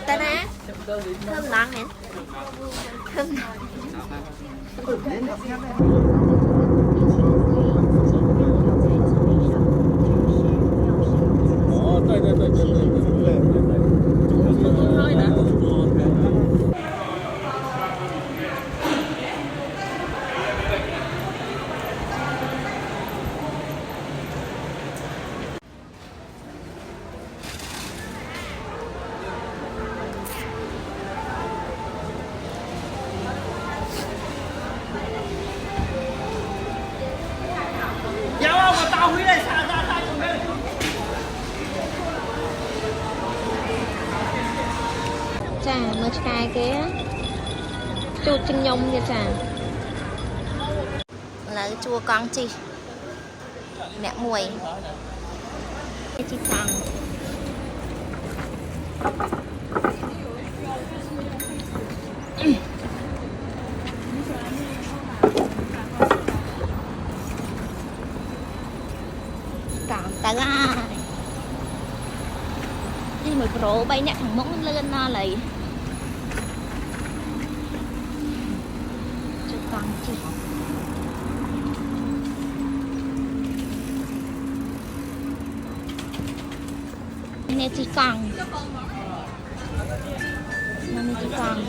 Tên á thơm ngon hả thơm chà mơ chai kia chuột chân nhung vậy chà là chua con chi mẹ mùi chi thằng cảm ta ra đi một rổ bay nhẹ thằng móng lên nó lấy cho con chị nè chị con nè chị con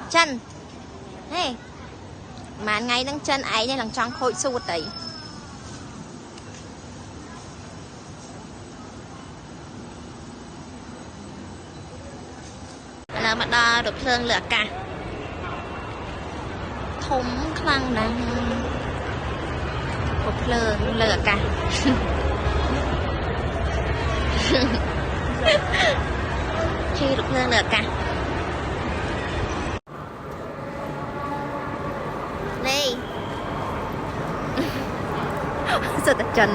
chân hey mà ngày đang chân ấy nên lần trong khôi sụt đấy là mặt đo được thương lửa cả thống khăn đang một lửa cả khi được thương lửa cả đây sao ta chân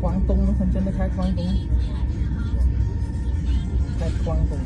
khoáng tung nó không chân nó khai khoáng tung khai khoáng tung